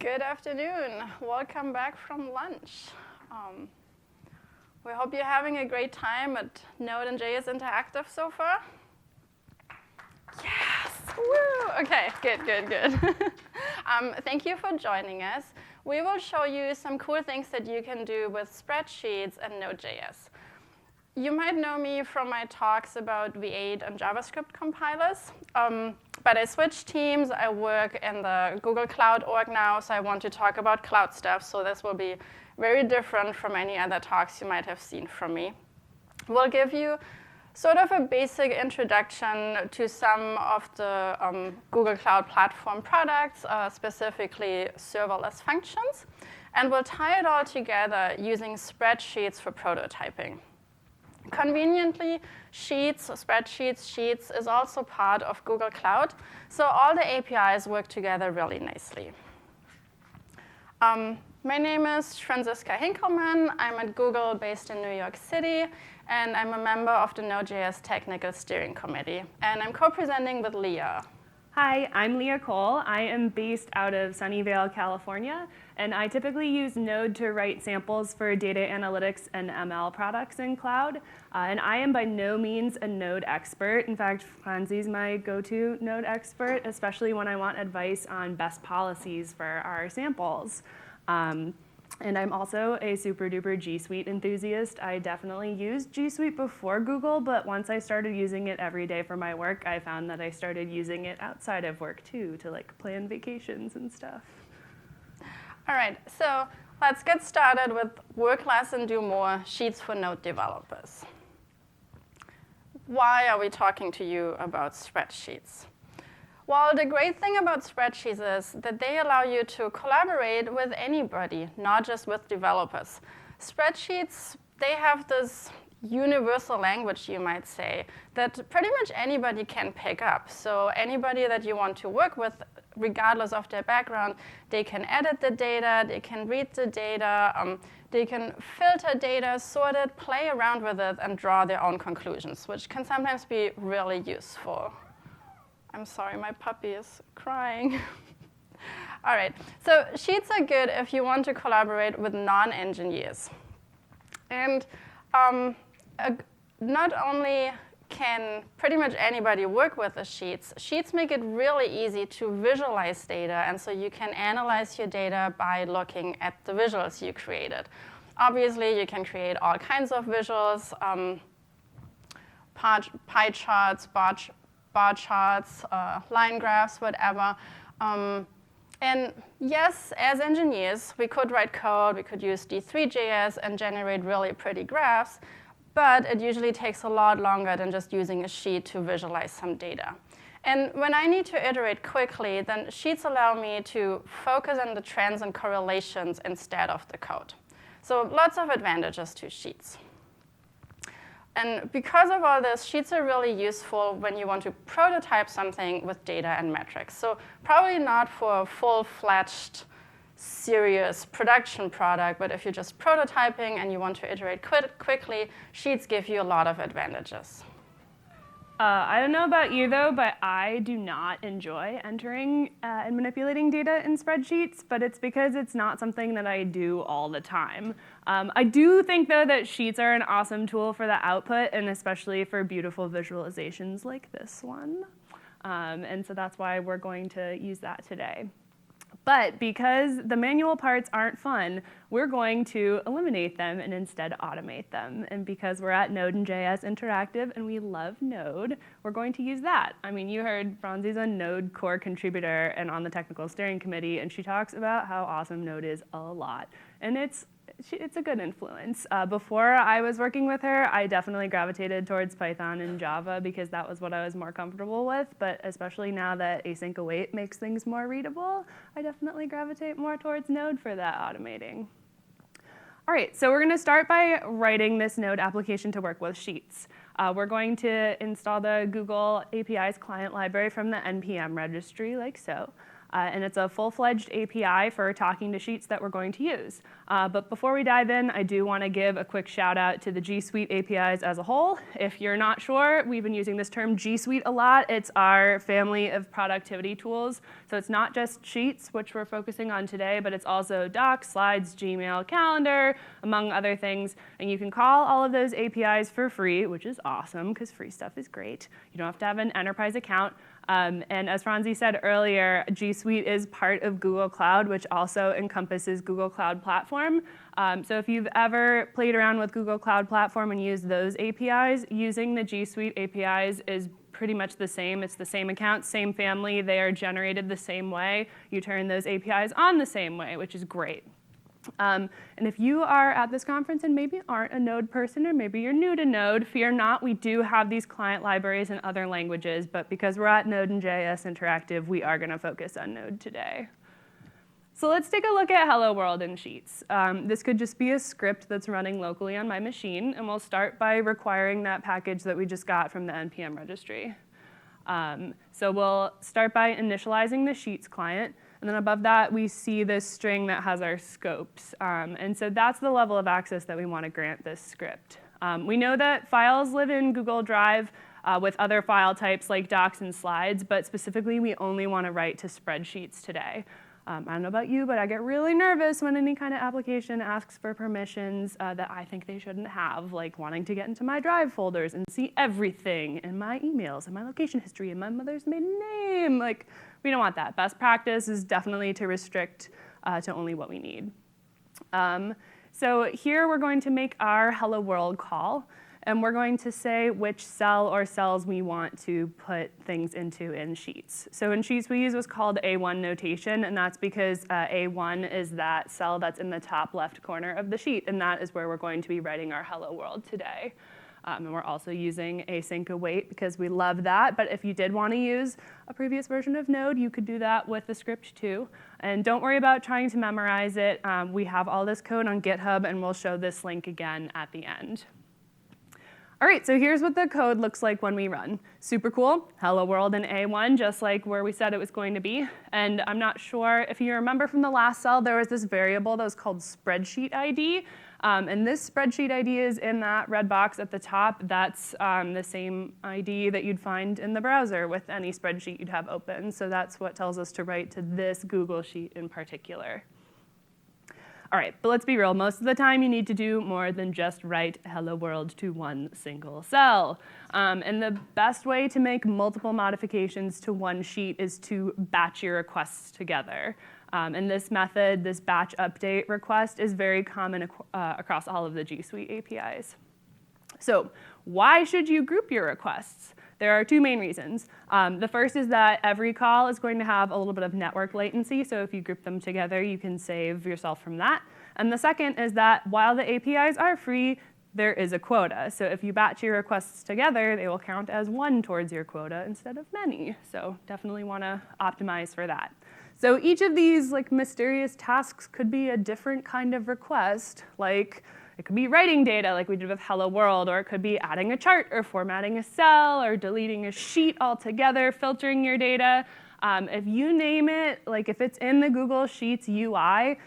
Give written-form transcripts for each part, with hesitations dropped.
Good afternoon. Welcome back from lunch. We hope you're having a great time at Node.js Interactive so far. Yes! Woo! Okay, good. Thank you for joining us. We will show you some cool things that you can do with spreadsheets and Node.js. You might know me from my talks about V8 and JavaScript compilers, but I switched teams. I work in the Google Cloud org now, so I want to talk about cloud stuff, so this will be very different from any other talks you might have seen from me. We'll give you sort of a basic introduction to some of the Google Cloud Platform products, specifically serverless functions, and we'll tie it all together using spreadsheets for prototyping. Conveniently, Sheets is also part of Google Cloud, so all the APIs work together really nicely. My name is Franziska Hinkelmann. I'm at Google based in New York City, and I'm a member of the Node.js Technical Steering Committee, and I'm co-presenting with Leah. Hi, I'm Leah Cole. I am based out of Sunnyvale, California, and I typically use Node to write samples for data analytics and ML products in cloud. And I am by no means a Node expert. In fact, Franzi's my go-to Node expert, especially when I want advice on best policies for our samples. And I'm also a super duper G Suite enthusiast. I definitely used G Suite before Google, but once I started using it every day for my work, I found that I started using it outside of work too, to like plan vacations and stuff. All right, so let's get started with work less and do more, Sheets for Node developers. Why are we talking to you about spreadsheets? Well, the great thing about spreadsheets is that they allow you to collaborate with anybody, not just with developers. Spreadsheets, they have this universal language, you might say, that pretty much anybody can pick up. So anybody that you want to work with, regardless of their background, they can edit the data, they can read the data, they can filter data, sort it, play around with it, and draw their own conclusions, which can sometimes be really useful. I'm sorry, my puppy is crying. All right, so Sheets are good if you want to collaborate with non-engineers. And not only can pretty much anybody work with the Sheets, Sheets make it really easy to visualize data, and so you can analyze your data by looking at the visuals you created. Obviously, you can create all kinds of visuals, pie charts, bar charts, line graphs, whatever. And yes, as engineers, we could write code, we could use D3.js and generate really pretty graphs, but it usually takes a lot longer than just using a sheet to visualize some data. And when I need to iterate quickly, then Sheets allow me to focus on the trends and correlations instead of the code. So lots of advantages to Sheets. And because of all this, Sheets are really useful when you want to prototype something with data and metrics. So probably not for a full-fledged, serious production product, but if you're just prototyping and you want to iterate quickly, Sheets give you a lot of advantages. I don't know about you, though, but I do not enjoy entering and manipulating data in spreadsheets, but it's because it's not something that I do all the time. I do think, though, that Sheets are an awesome tool for the output, and especially for beautiful visualizations like this one. And so that's why we're going to use that today. But because the manual parts aren't fun, we're going to eliminate them and instead automate them. And because we're at Node.js Interactive and we love Node, we're going to use that. I mean, you heard Franzi's a Node core contributor and on the technical steering committee, and she talks about how awesome Node is a lot. And it's a good influence. Before I was working with her, I definitely gravitated towards Python and Java because that was what I was more comfortable with, but especially now that async await makes things more readable, I definitely gravitate more towards Node for that automating. All right, so we're going to start by writing this Node application to work with Sheets. We're going to install the Google APIs client library from the NPM registry, like so. And it's a full-fledged API for talking to Sheets that we're going to use. But before we dive in, I do want to give a quick shout out to the G Suite APIs as a whole. If you're not sure, we've been using this term G Suite a lot. It's our family of productivity tools. So it's not just Sheets, which we're focusing on today, but it's also Docs, Slides, Gmail, Calendar, among other things. And you can call all of those APIs for free, which is awesome because free stuff is great. You don't have to have an enterprise account. And as Franzi said earlier, G Suite is part of Google Cloud, which also encompasses Google Cloud Platform. So if you've ever played around with Google Cloud Platform and used those APIs, using the G Suite APIs is pretty much the same. It's the same account, same family. They are generated the same way. You turn those APIs on the same way, which is great. And if you are at this conference and maybe aren't a Node person, or maybe you're new to Node, fear not, we do have these client libraries in other languages, but because we're at Node.js Interactive, we are going to focus on Node today. So let's take a look at Hello World in Sheets. This could just be a script that's running locally on my machine, and we'll start by requiring that package that we just got from the NPM registry. So we'll start by initializing the Sheets client. And then above that, we see this string that has our scopes. And so that's the level of access that we want to grant this script. We know that files live in Google Drive with other file types like docs and slides, but specifically, we only want to write to spreadsheets today. I don't know about you, but I get really nervous when any kind of application asks for permissions that I think they shouldn't have, like wanting to get into my Drive folders and see everything in my emails and my location history and my mother's maiden name. Like, we don't want that. Best practice is definitely to restrict to only what we need. So here we're going to make our Hello World call. And we're going to say which cell or cells we want to put things into in Sheets. So in Sheets, we use what's called A1 notation, and that's because A1 is that cell that's in the top left corner of the sheet, and that is where we're going to be writing our Hello World today. And we're also using async await because we love that, but if you did want to use a previous version of Node, you could do that with the script too. And don't worry about trying to memorize it. We have all this code on GitHub, and we'll show this link again at the end. All right, so here's what the code looks like when we run. Super cool, Hello World in A1, just like where we said it was going to be. And I'm not sure if you remember from the last cell, there was this variable that was called spreadsheet ID. And this spreadsheet ID is in that red box at the top. That's the same ID that you'd find in the browser with any spreadsheet you'd have open. So that's what tells us to write to this Google Sheet in particular. All right, but let's be real. Most of the time, you need to do more than just write Hello World to one single cell. And the best way to make multiple modifications to one sheet is to batch your requests together. And this method, this batch update request, is very common across all of the G Suite APIs. So why should you group your requests? There are two main reasons. The first is that every call is going to have a little bit of network latency, so if you group them together, you can save yourself from that. And the second is that while the APIs are free, there is a quota. So if you batch your requests together, they will count as one towards your quota instead of many. So definitely want to optimize for that. So each of these mysterious tasks could be a different kind of request, like it could be writing data like we did with Hello World, or it could be adding a chart or formatting a cell or deleting a sheet altogether, filtering your data. If you name it, if it's in the Google Sheets UI,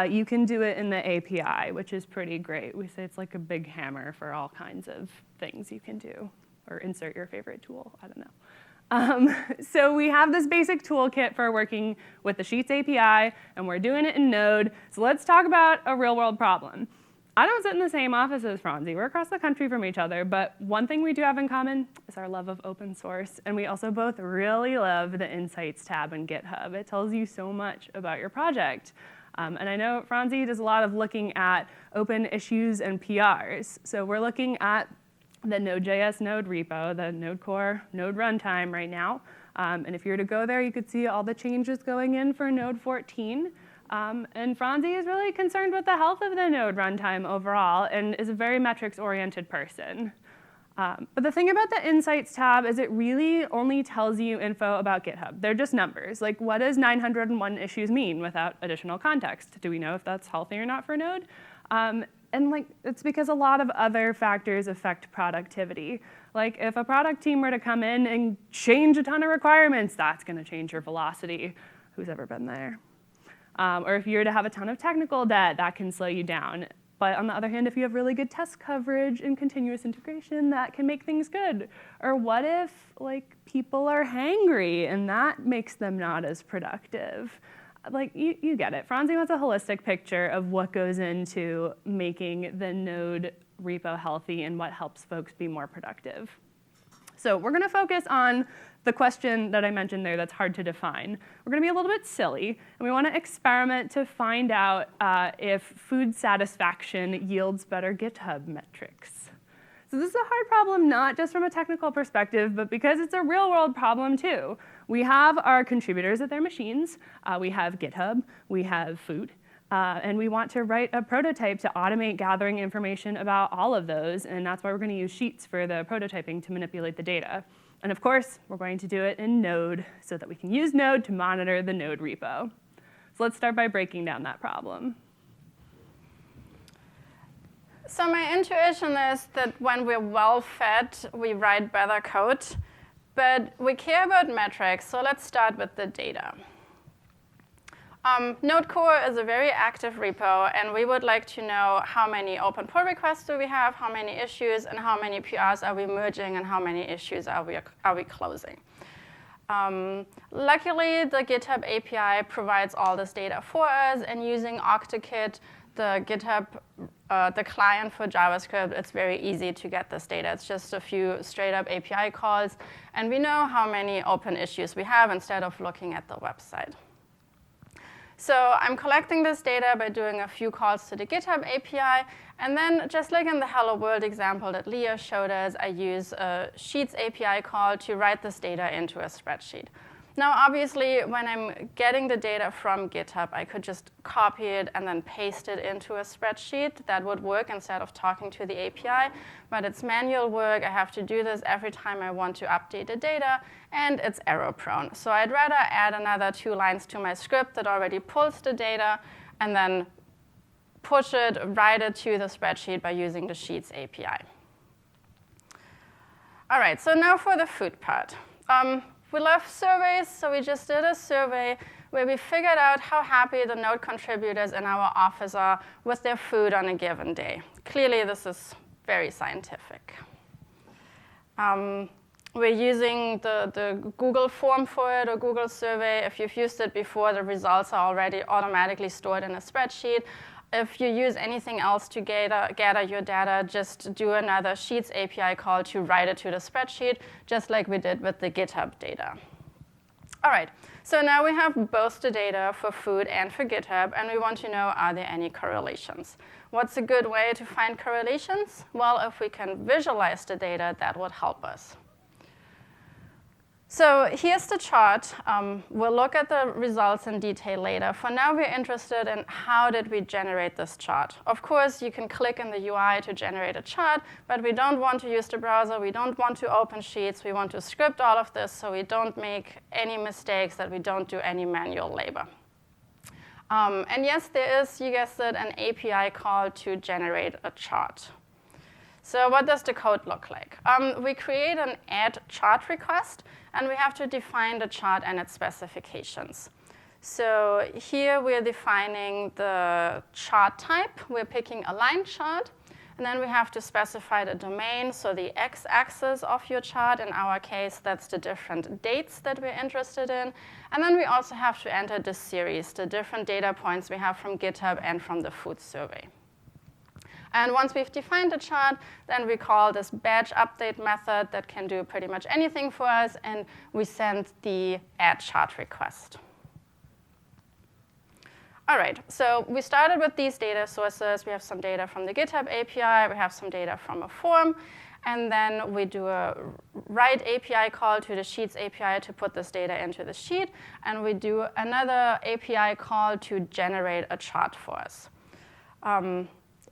you can do it in the API, which is pretty great. We say it's like a big hammer for all kinds of things you can do, or insert your favorite tool, I don't know. So we have this basic toolkit for working with the Sheets API, and we're doing it in Node. So let's talk about a real-world problem. I don't sit in the same office as Franzi. We're across the country from each other, but one thing we do have in common is our love of open source, and we also both really love the Insights tab in GitHub. It tells you so much about your project. And I know Franzi does a lot of looking at open issues and PRs. So we're looking at the Node.js Node repo, the Node core, Node runtime right now. And if you were to go there, you could see all the changes going in for Node 14. And Franzi is really concerned with the health of the Node runtime overall and is a very metrics-oriented person. But the thing about the Insights tab is it really only tells you info about GitHub. They're just numbers. Like, what does 901 issues mean without additional context? Do we know if that's healthy or not for Node? And it's because a lot of other factors affect productivity. Like, if a product team were to come in and change a ton of requirements, that's going to change your velocity. Who's ever been there? Or if you're to have a ton of technical debt, that can slow you down. But on the other hand, if you have really good test coverage and continuous integration, that can make things good. Or what if people are hangry and that makes them not as productive? You get it. Franzi wants a holistic picture of what goes into making the node repo healthy and what helps folks be more productive. So we're going to focus on the question that I mentioned there that's hard to define. We're going to be a little bit silly, and we want to experiment to find out if food satisfaction yields better GitHub metrics. So this is a hard problem, not just from a technical perspective, but because it's a real-world problem, too. We have our contributors at their machines. We have GitHub. We have food. And we want to write a prototype to automate gathering information about all of those, and that's why we're going to use Sheets for the prototyping to manipulate the data. And of course, we're going to do it in Node so that we can use Node to monitor the Node repo. So let's start by breaking down that problem. So my intuition is that when we're well-fed, we write better code. But we care about metrics, so let's start with the data. Node Core is a very active repo, and we would like to know how many open pull requests do we have, how many issues, and how many PRs are we merging, and how many issues are we closing. Luckily, the GitHub API provides all this data for us, and using OctoKit, the GitHub, the client for JavaScript, it's very easy to get this data. It's just a few straight-up API calls, and we know how many open issues we have instead of looking at the website. So I'm collecting this data by doing a few calls to the GitHub API, and then just like in the Hello World example that Leah showed us, I use a Sheets API call to write this data into a spreadsheet. Now, obviously, when I'm getting the data from GitHub, I could just copy it and then paste it into a spreadsheet. That would work instead of talking to the API, but it's manual work. I have to do this every time I want to update the data, and it's error-prone. So I'd rather add another 2 lines to my script that already pulls the data and then push it, write it to the spreadsheet by using the Sheets API. All right, so now for the food part. We love surveys, so we just did a survey where we figured out how happy the node contributors in our office are with their food on a given day. Clearly, this is very scientific. We're using the Google form for it, or Google survey. If you've used it before, the results are already automatically stored in a spreadsheet. If you use anything else to gather your data, just do another Sheets API call to write it to the spreadsheet, just like we did with the GitHub data. All right, so now we have both the data for food and for GitHub, and we want to know, are there any correlations? What's a good way to find correlations? Well, if we can visualize the data, that would help us. So here's the chart. We'll look at the results in detail later. For now, we're interested in how did we generate this chart. Of course, you can click in the UI to generate a chart, but we don't want to use the browser. We don't want to open Sheets. We want to script all of this so we don't make any mistakes, that we don't do any manual labor. And yes, there is, you guessed it, an API call to generate a chart. So what does the code look like? We create an add chart request, and we have to define the chart and its specifications. So here we're defining the chart type. We're picking a line chart, and then we have to specify the domain, so the x-axis of your chart. In our case, that's the different dates that we're interested in. And then we also have to enter the series, the different data points we have from GitHub and from the food survey. And once we've defined the chart, then we call this badge update method that can do pretty much anything for us, and we send the add chart request. All right, so we started with these data sources. We have some data from the GitHub API. We have some data from a form. And then we do a write API call to the Sheets API to put this data into the sheet. And we do another API call to generate a chart for us.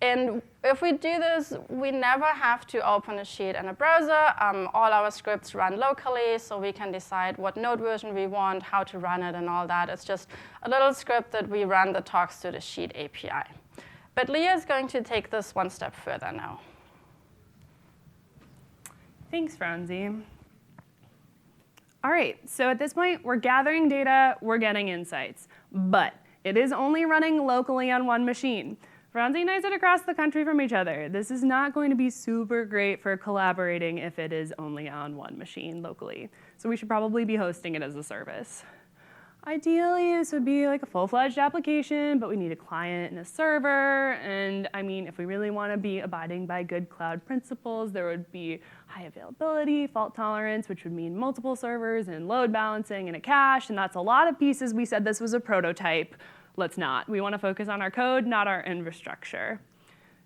And if we do this, we never have to open a sheet in a browser. All our scripts run locally, so we can decide what node version we want, how to run it, and all that. It's just a little script that we run that talks to the Sheet API. But Leah is going to take this one step further now. Thanks, Franzi. All right, so at this point, we're gathering data, we're getting insights, but it is only running locally on one machine. Franzi and I sit across the country from each other. This is not going to be super great for collaborating if it is only on one machine locally. So we should probably be hosting it as a service. Ideally, this would be like a full-fledged application, but we need a client and a server. And I mean, if we really want to be abiding by good cloud principles, there would be high availability, fault tolerance, which would mean multiple servers and load balancing and a cache. And that's a lot of pieces. We said this was a prototype. Let's not. We want to focus on our code, not our infrastructure.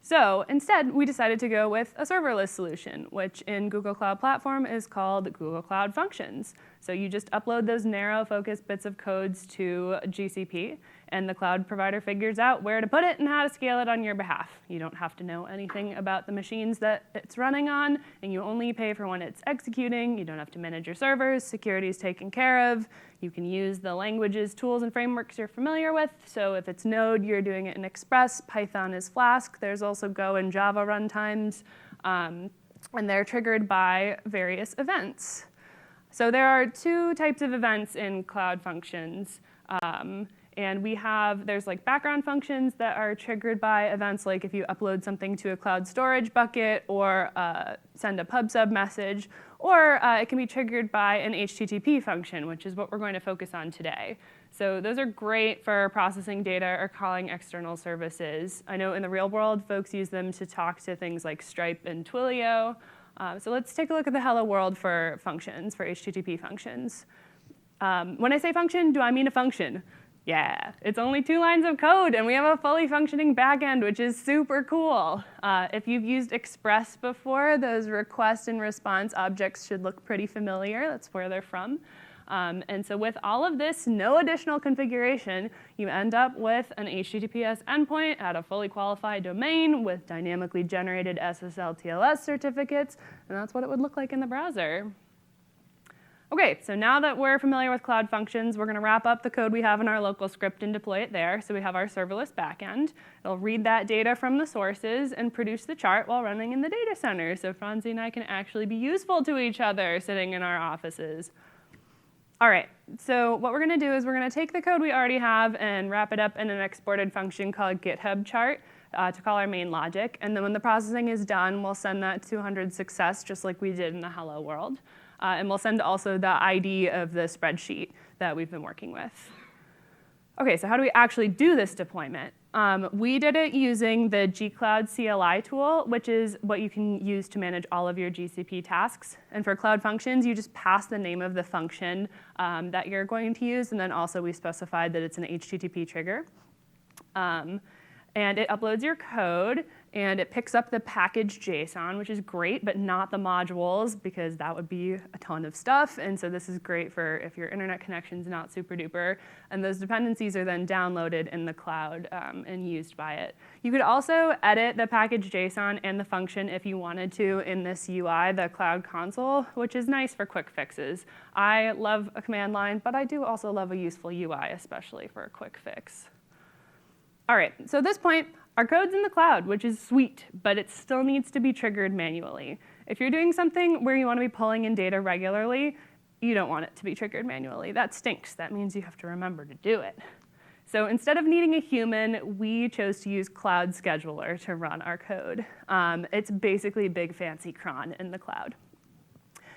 So instead, we decided to go with a serverless solution, which in Google Cloud Platform is called Google Cloud Functions. So you just upload those narrow focused bits of codes to GCP, and the cloud provider figures out where to put it and how to scale it on your behalf. You don't have to know anything about the machines that it's running on, and you only pay for when it's executing. You don't have to manage your servers. Security is taken care of. You can use the languages, tools, and frameworks you're familiar with. So if it's Node, you're doing it in Express. Python is Flask. There's also Go and Java runtimes, and they're triggered by various events. So there are two types of events in Cloud Functions. And there's like background functions that are triggered by events like if you upload something to a cloud storage bucket or send a pub/sub message, or it can be triggered by an HTTP function, which is what we're going to focus on today. So those are great for processing data or calling external services. I know in the real world, folks use them to talk to things like Stripe and Twilio. So let's take a look at the hello world for functions, for HTTP functions. When I say function, do I mean a function? Yeah, it's only 2 lines of code, and we have a fully functioning backend, which is super cool. If you've used Express before, those request and response objects should look pretty familiar. That's where they're from. And so with all of this, no additional configuration, you end up with an HTTPS endpoint at a fully qualified domain with dynamically generated SSL TLS certificates, and that's what it would look like in the browser. Okay, so now that we're familiar with Cloud Functions, we're going to wrap up the code we have in our local script and deploy it there. So we have our serverless backend. It'll read that data from the sources and produce the chart while running in the data center. So Franzi and I can actually be useful to each other sitting in our offices. All right, so what we're going to do is we're going to take the code we already have and wrap it up in an exported function called GitHub chart to call our main logic. And then when the processing is done, we'll send that 200 success just like we did in the hello world. And we'll send also the ID of the spreadsheet that we've been working with. OK, so how do we actually do this deployment? We did it using the gcloud CLI tool, which is what you can use to manage all of your GCP tasks. And for Cloud Functions, you just pass the name of the function that you're going to use. And then also we specified that it's an HTTP trigger. And it uploads your code, and it picks up the package JSON, which is great, but not the modules, because that would be a ton of stuff. And so this is great for if your internet connection's not super duper. And those dependencies are then downloaded in the cloud and used by it. You could also edit the package JSON and the function if you wanted to in this UI, the Cloud Console, which is nice for quick fixes. I love a command line, but I do also love a useful UI, especially for a quick fix. All right, so at this point, our code's in the cloud, which is sweet, but it still needs to be triggered manually. If you're doing something where you want to be pulling in data regularly, you don't want it to be triggered manually. That stinks. That means you have to remember to do it. So instead of needing a human, we chose to use Cloud Scheduler to run our code. It's basically big fancy cron in the cloud.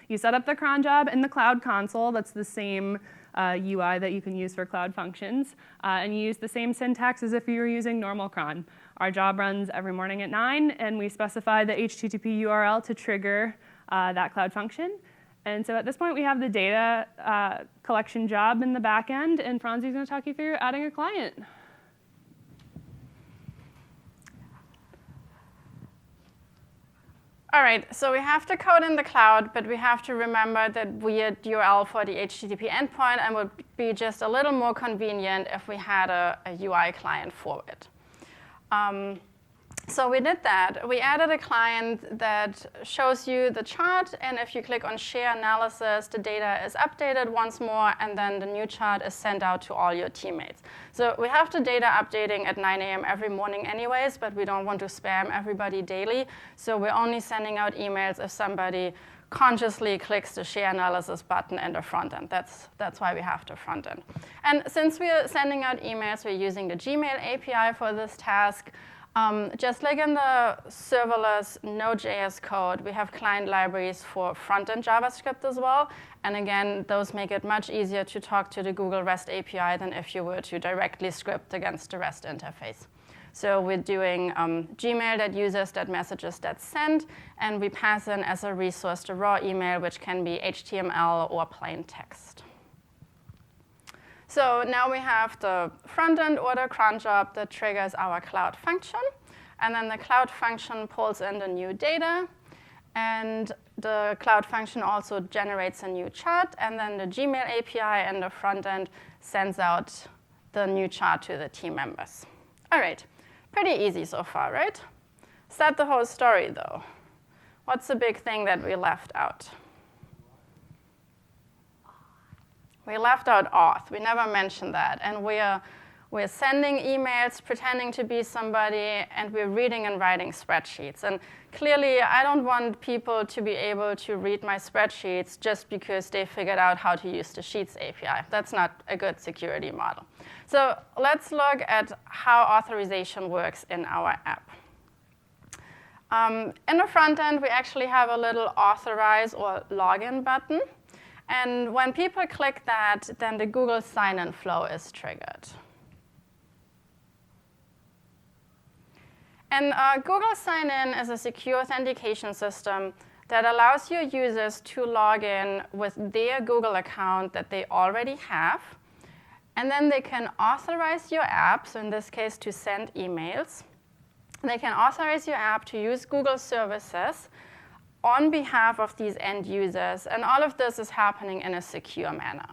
You set up the cron job in the Cloud Console. That's the same UI that you can use for Cloud Functions. And you use the same syntax as if you were using normal cron. Our job runs every morning at 9, and we specify the HTTP URL to trigger that Cloud Function. And so at this point, we have the data collection job in the back end, and Franzi's going to talk you through adding a client. All right, so we have the code in the cloud, but we have to remember that weird URL for the HTTP endpoint, and would be just a little more convenient if we had a UI client for it. So we did that. We added a client that shows you the chart, and if you click on Share Analysis, the data is updated once more, and then the new chart is sent out to all your teammates. So we have the data updating at 9 a.m. every morning anyways, but we don't want to spam everybody daily. So we're only sending out emails if somebody consciously clicks the share analysis button in the front end. That's why we have the front end. And since we're sending out emails, we're using the Gmail API for this task. Just like in the serverless Node.js code, we have client libraries for front-end JavaScript as well. And again, those make it much easier to talk to the Google REST API than if you were to directly script against the REST interface. So we're doing Gmail that uses that messages that's sent, and we pass in as a resource the raw email, which can be HTML or plain text. So now we have the front-end order cron job that triggers our cloud function. And then the cloud function pulls in the new data. And the cloud function also generates a new chart. And then the Gmail API in the front end sends out the new chart to the team members. All right, pretty easy so far, right? Is that the whole story, though? What's the big thing that we left out? We left out auth. We never mentioned that. And we're sending emails, pretending to be somebody, and we're reading and writing spreadsheets. And clearly, I don't want people to be able to read my spreadsheets just because they figured out how to use the Sheets API. That's not a good security model. So let's look at how authorization works in our app. In the front end, we actually have a little authorize or login button. And when people click that, then the Google sign-in flow is triggered. And Google sign-in is a secure authentication system that allows your users to log in with their Google account that they already have. And then they can authorize your app, so in this case, to send emails. They can authorize your app to use Google services on behalf of these end users, and all of this is happening in a secure manner.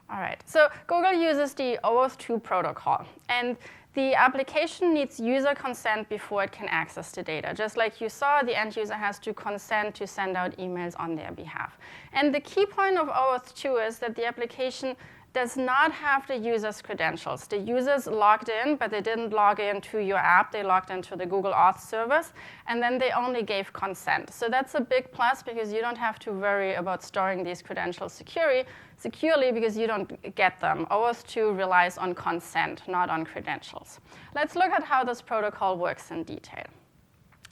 All right, so Google uses the OAuth 2 protocol, and the application needs user consent before it can access the data. Just like you saw, the end user has to consent to send out emails on their behalf. And the key point of OAuth 2 is that the application does not have the user's credentials. The users logged in, but they didn't log in to your app. They logged into the Google Auth service, and then they only gave consent. So that's a big plus because you don't have to worry about storing these credentials securely because you don't get them. OAuth 2 relies on consent, not on credentials. Let's look at how this protocol works in detail.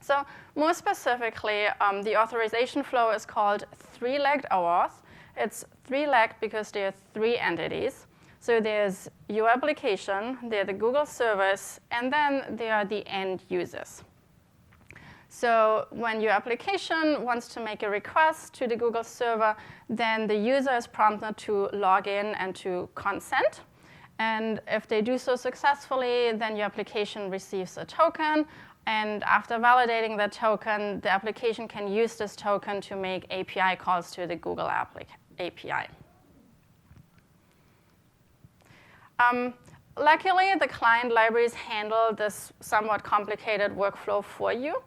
So more specifically, the authorization flow is called three-legged OAuth. It's three-legged because there are three entities. So there's your application, there's the Google service, and then there are the end users. So when your application wants to make a request to the Google server, then the user is prompted to log in and to consent. And if they do so successfully, then your application receives a token. And after validating that token, the application can use this token to make API calls to the Google API. Luckily, the client libraries handle this somewhat complicated workflow for you.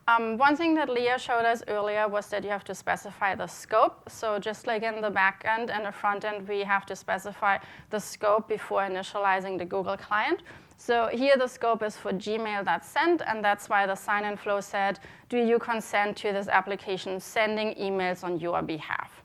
One thing that Leah showed us earlier was that you have to specify the scope. So just like in the backend and the front end, we have to specify the scope before initializing the Google client. So here the scope is for Gmail.send, and that's why the sign-in flow said, do you consent to this application sending emails on your behalf?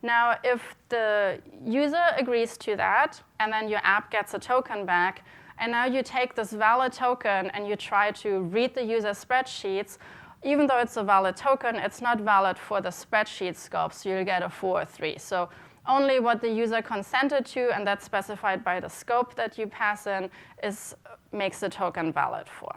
Now, if the user agrees to that, and then your app gets a token back, and now you take this valid token and you try to read the user's spreadsheets, even though it's a valid token, it's not valid for the spreadsheet scope, so you'll get a 4 or 3. So only what the user consented to, and that's specified by the scope that you pass in, makes the token valid for.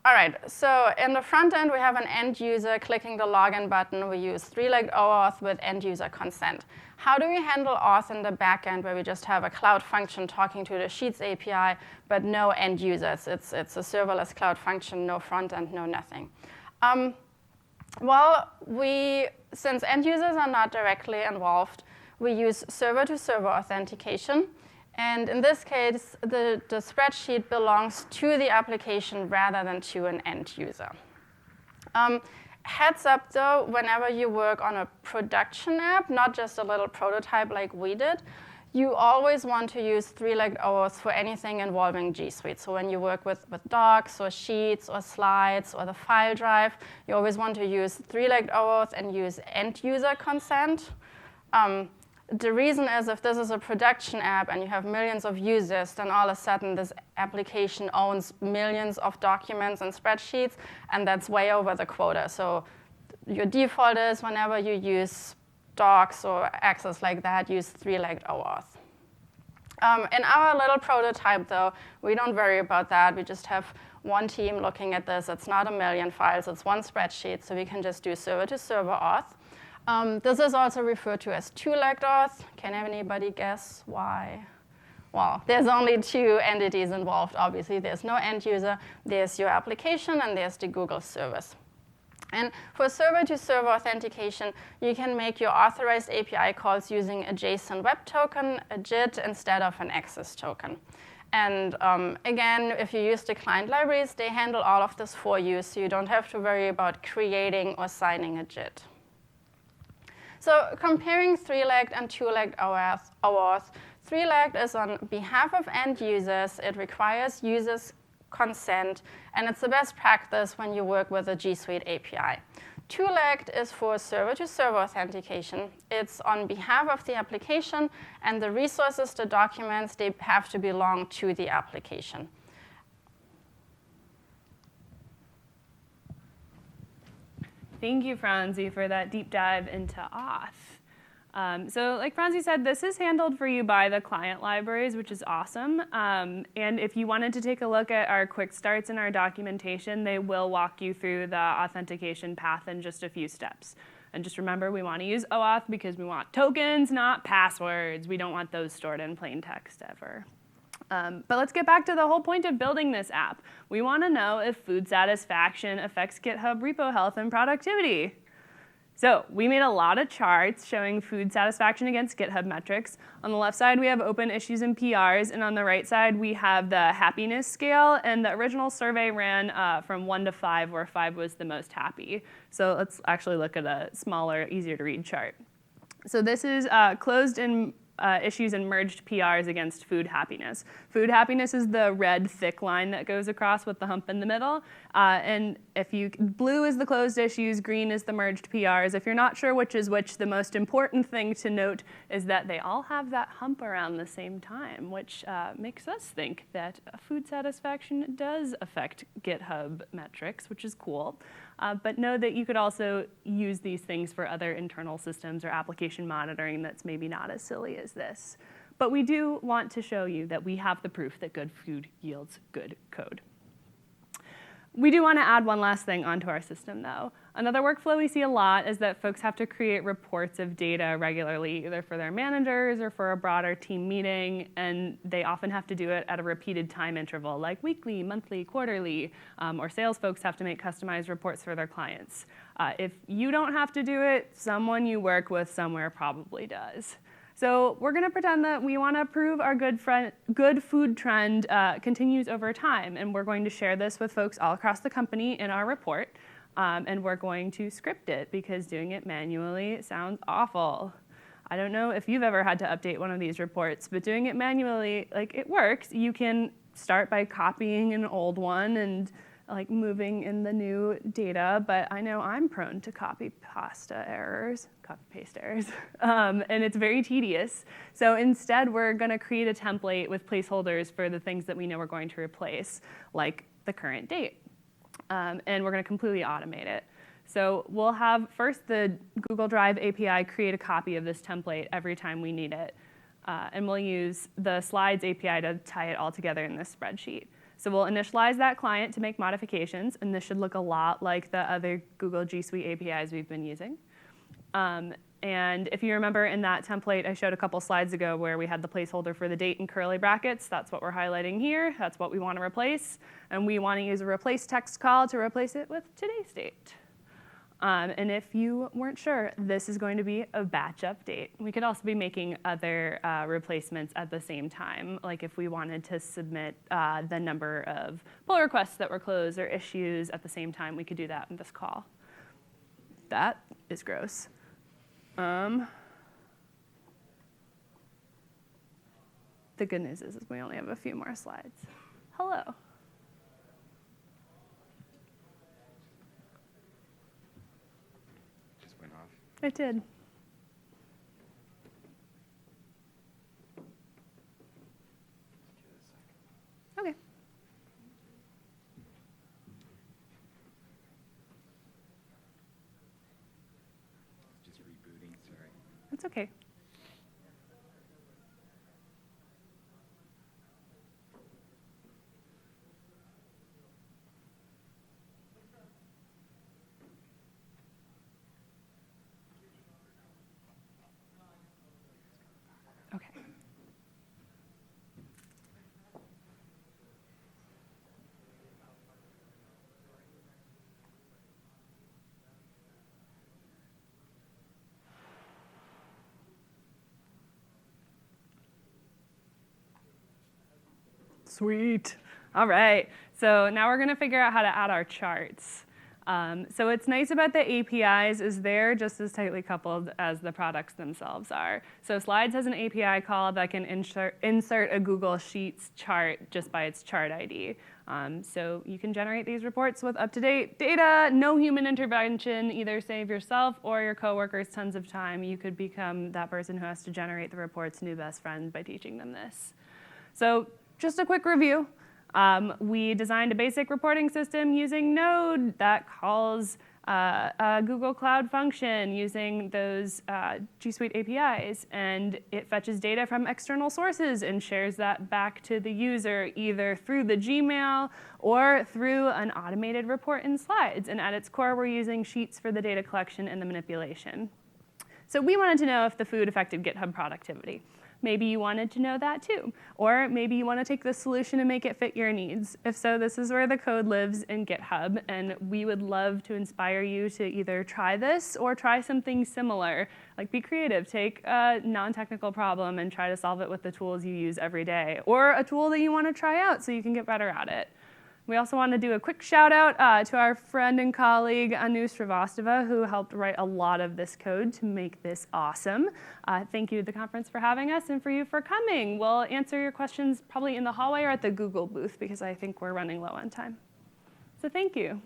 All right, so in the front end, we have an end user clicking the login button. We use three-legged OAuth with end user consent. How do we handle auth in the back end where we just have a cloud function talking to the Sheets API, but no end users? It's a serverless cloud function, no front end, no nothing. Well, since end users are not directly involved, we use server-to-server authentication. And in this case, the spreadsheet belongs to the application rather than to an end user. Heads up, though, whenever you work on a production app, not just a little prototype like we did, you always want to use three-legged OAuth for anything involving G Suite. So when you work with docs or sheets or slides or the file drive, you always want to use three-legged OAuth and use end-user consent. The reason is if this is a production app and you have millions of users, then all of a sudden this application owns millions of documents and spreadsheets, and that's way over the quota. So your default is whenever you use docs or access like that, use three-legged OAuth. In our little prototype, though, we don't worry about that. We just have one team looking at this. It's not a million files. It's one spreadsheet, so we can just do server-to-server auth. This is also referred to as two-legged auth. Can anybody guess why? Well, there's only two entities involved, obviously. There's no end user. There's your application, and there's the Google service. And for server-to-server authentication, you can make your authorized API calls using a JSON web token, a JIT, instead of an access token. And again, if you use the client libraries, they handle all of this for you, so you don't have to worry about creating or signing a JIT. So comparing three-legged and two-legged OAuth, three-legged is on behalf of end users. It requires users' consent, and it's the best practice when you work with a G Suite API. Two-legged is for server-to-server authentication. It's on behalf of the application, and the resources, the documents, they have to belong to the application. Thank you, Franzi, for that deep dive into auth. So like Franzi said, this is handled for you by the client libraries, which is awesome. And if you wanted to take a look at our quick starts in our documentation, they will walk you through the authentication path in just a few steps. And just remember, we want to use OAuth because we want tokens, not passwords. We don't want those stored in plain text ever. But let's get back to the whole point of building this app. We want to know if food satisfaction affects GitHub repo health and productivity. So we made a lot of charts showing food satisfaction against GitHub metrics. On the left side, we have open issues and PRs, and on the right side, we have the happiness scale. And the original survey ran from 1 to 5, where 5 was the most happy. So let's actually look at a smaller, easier to read chart. So this is closed in issues and merged PRs against food happiness. Food happiness is the red thick line that goes across with the hump in the middle. And blue is the closed issues, green is the merged PRs. If you're not sure which is which, the most important thing to note is that they all have that hump around the same time, which makes us think that food satisfaction does affect GitHub metrics, which is cool. But know that you could also use these things for other internal systems or application monitoring that's maybe not as silly as this. But we do want to show you that we have the proof that good food yields good code. We do want to add one last thing onto our system, though. Another workflow we see a lot is that folks have to create reports of data regularly, either for their managers or for a broader team meeting, and they often have to do it at a repeated time interval, like weekly, monthly, quarterly, or sales folks have to make customized reports for their clients. If you don't have to do it, someone you work with somewhere probably does. So we're going to pretend that we want to prove our good food trend continues over time, and we're going to share this with folks all across the company in our report, and we're going to script it because doing it manually sounds awful. I don't know if you've ever had to update one of these reports, but doing it manually, it works. You can start by copying an old one and moving in the new data, but I know I'm prone to copy-paste errors, and it's very tedious. So instead, we're going to create a template with placeholders for the things that we know we're going to replace, like the current date, and we're going to completely automate it. So we'll have first the Google Drive API create a copy of this template every time we need it, and we'll use the Slides API to tie it all together in this spreadsheet. So we'll initialize that client to make modifications, and this should look a lot like the other Google G Suite APIs we've been using. And if you remember in that template I showed a couple slides ago where we had the placeholder for the date in curly brackets, that's what we're highlighting here. That's what we want to replace. And we want to use a replace text call to replace it with today's date. And if you weren't sure, this is going to be a batch update. We could also be making other replacements at the same time, like if we wanted to submit the number of pull requests that were closed or issues at the same time, we could do that in this call. That is gross. the good news is we only have a few more slides. Hello. Just went off. It did. Okay. Just rebooting, sorry. That's okay. Okay. Sweet. All right. So now we're going to figure out how to add our charts. So what's nice about the APIs is they're just as tightly coupled as the products themselves are. So Slides has an API call that can insert a Google Sheets chart just by its chart ID. So you can generate these reports with up-to-date data, no human intervention, either save yourself or your coworkers tons of time. You could become that person who has to generate the report's new best friend by teaching them this. So just a quick review. We designed a basic reporting system using Node that calls a Google Cloud function using those G Suite APIs, and it fetches data from external sources and shares that back to the user either through the Gmail or through an automated report in Slides. And at its core, we're using Sheets for the data collection and the manipulation. So we wanted to know if the food affected GitHub productivity. Maybe you wanted to know that too. Or maybe you want to take this solution and make it fit your needs. If so, this is where the code lives in GitHub, and we would love to inspire you to either try this or try something similar. Like, be creative. Take a non-technical problem and try to solve it with the tools you use every day, or a tool that you want to try out so you can get better at it. We also want to do a quick shout out to our friend and colleague Anu Srivastava, who helped write a lot of this code to make this awesome. Thank you to the conference for having us and for you for coming. We'll answer your questions probably in the hallway or at the Google booth because I think we're running low on time. So thank you.